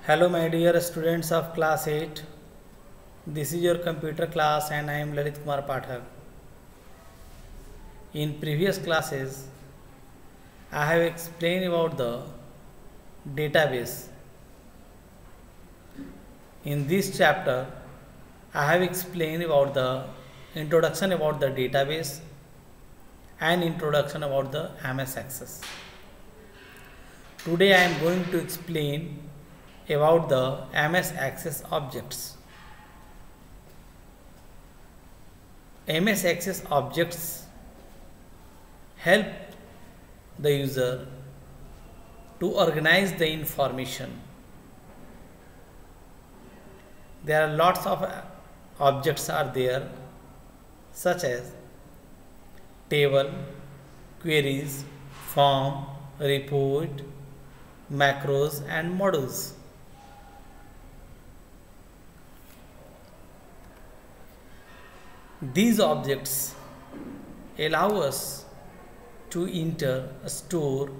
Hello my dear students of class 8. This is your computer class and I am Lalit Kumar Pathak. In previous classes I have explained about the database. In this chapter I have explained about the introduction about the database and introduction about the MS Access. Today I am going to explain about the MS Access objects. MS Access objects help the user to organize the information. There are lots of objects are there, such as table, queries, form, report, macros and modules. These objects allow us to enter, store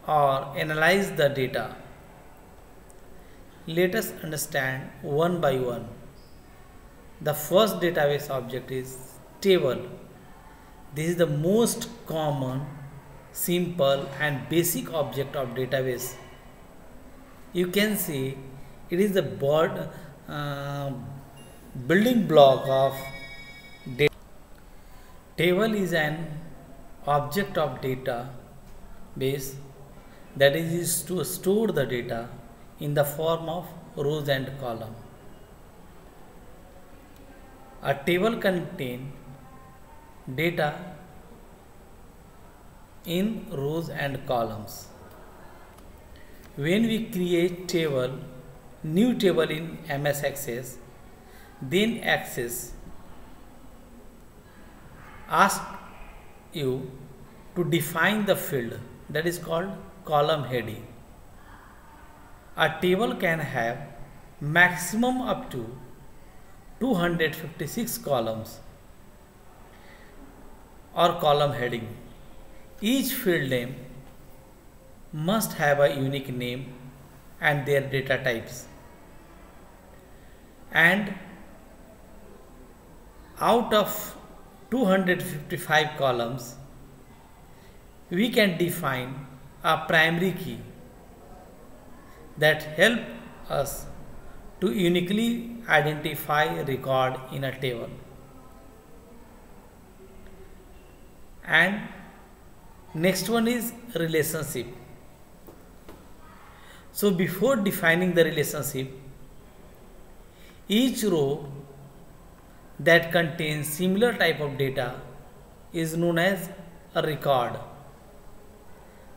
or analyze the data. Let us understand one by one. The first database object is table. This is the most common, simple and basic object of database. You can see it is the building block of data. Table is an object of database that is used to store the data in the form of rows and columns. A table contains data in rows and columns. When we create new table in MS Access, then Access asks you to define the field that is called column heading. A table can have maximum up to 256 columns or column heading. Each field name must have a unique name and their data types. And out of 255 columns, we can define a primary key that help us to uniquely identify a record in a table. And next one is relationship. So before defining the relationship, each row that contains similar type of data is known as a record.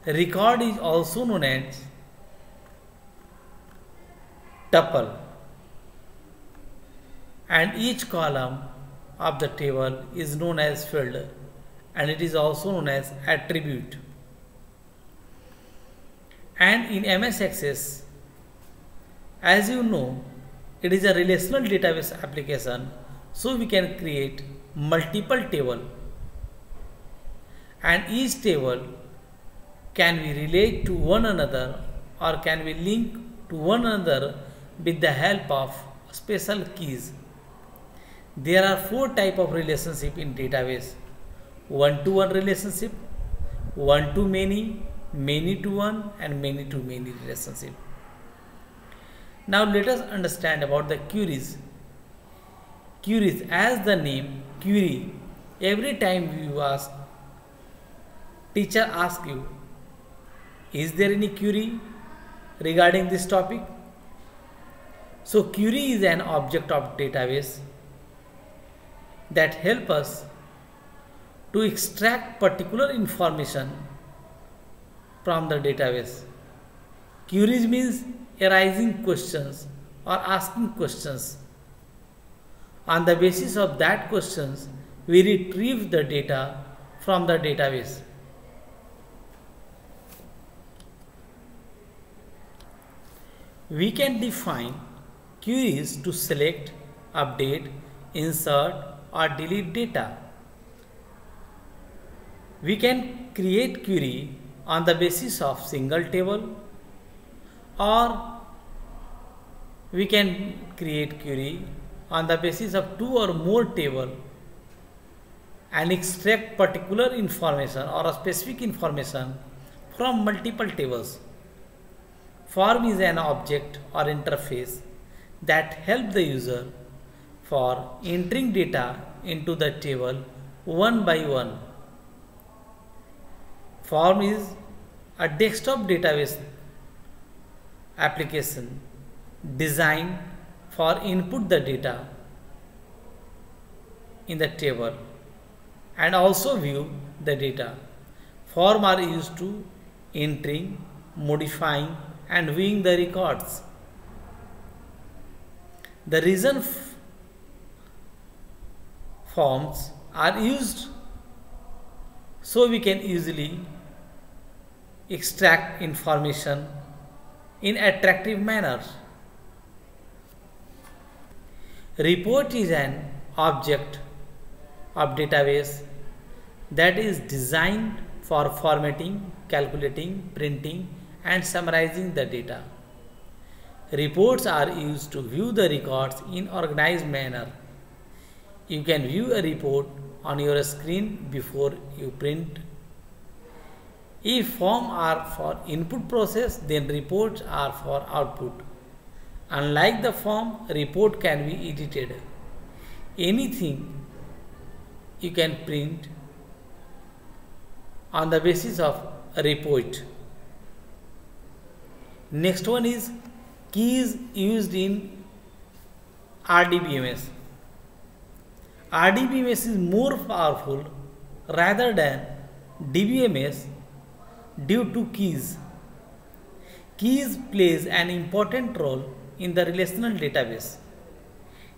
A record is also known as tuple, and each column of the table is known as field and it is also known as attribute. And in MS Access, as you know, it is a relational database application, so we can create multiple tables and each table can be relate to one another or can be linked to one another with the help of special keys. There are 4 types of relationship in database: one-to-one relationship, one-to-many, many-to-one and many-to-many relationship. Now let us understand about the queries. Queries, as the name query, every time you ask, teacher asks you, is there any query regarding this topic? So query is an object of database that help us to extract particular information from the database. Queries means arising questions or asking questions. On the basis of that questions, we retrieve the data from the database. We can define queries to select, update, insert or delete data. We can create query on the basis of single table, or we can create query on the basis of two or more table and extract particular information or a specific information from multiple tables. Form is an object or interface that helps the user for entering data into the table one by one. Form is a desktop database application designed for input the data in the table and also view the data. Form are used to entering, modifying and viewing the records. The reason forms are used so we can easily extract information in attractive manner. Report is an object of database that is designed for formatting, calculating, printing and summarizing the data. Reports are used to view the records in organized manner. You can view a report on your screen before you print. If forms are for input process, then reports are for output. Unlike the form, report can be edited. Anything you can print on the basis of a report. Next one is keys used in RDBMS. RDBMS is more powerful rather than DBMS due to keys. Keys plays an important role in the relational database.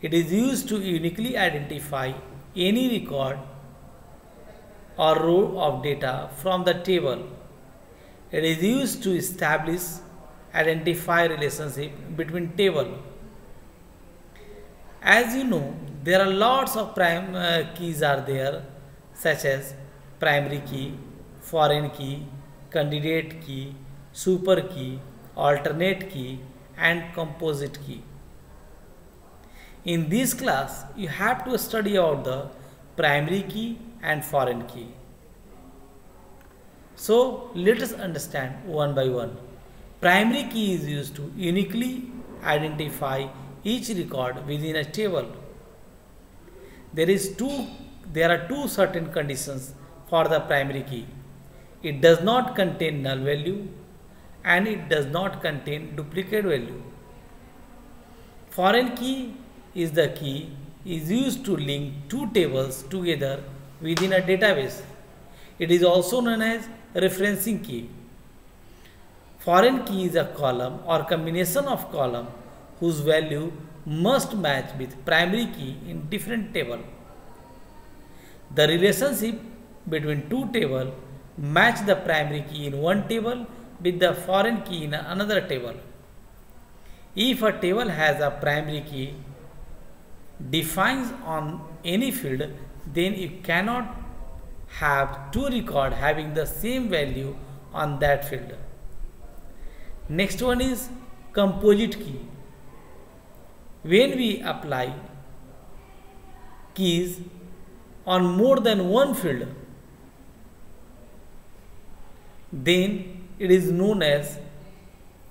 It is used to uniquely identify any record or row of data from the table. It is used to establish, identify relationship between table. As you know, there are lots of keys are there, such as primary key, foreign key, candidate key, super key, alternate key and composite key. In this class, you have to study about the primary key and foreign key. So let us understand one by one. Primary key is used to uniquely identify each record within a table. There are two certain conditions for the primary key. It does not contain null value and it does not contain duplicate value. Foreign key is the key is used to link two tables together within a database. It is also known as referencing key. Foreign key is a column or combination of columns whose value must match with primary key in different table. The relationship between two tables match the primary key in one table with the foreign key in another table. If a table has a primary key defined on any field, then you cannot have two records having the same value on that field. Next one is composite key. When we apply keys on more than one field, then it is known as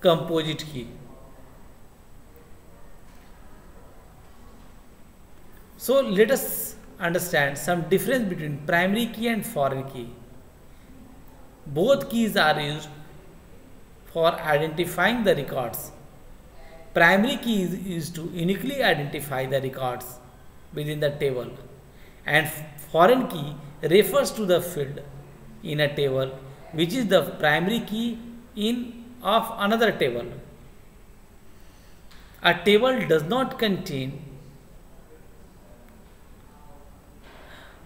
composite key. So let us understand some difference between primary key and foreign key. Both keys are used for identifying the records. Primary key is used to uniquely identify the records within the table, and foreign key refers to the field in a table which is the primary key of another table. A table does not contain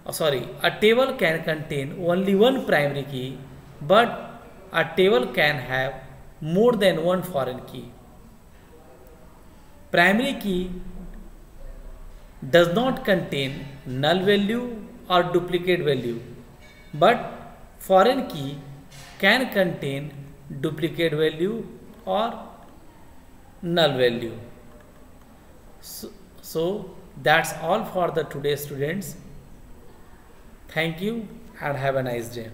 a table can contain only one primary key, but a table can have more than one foreign key. Primary key does not contain null value or duplicate value, but foreign key can contain duplicate value or null value. So that's all for the today students. Thank you and have a nice day.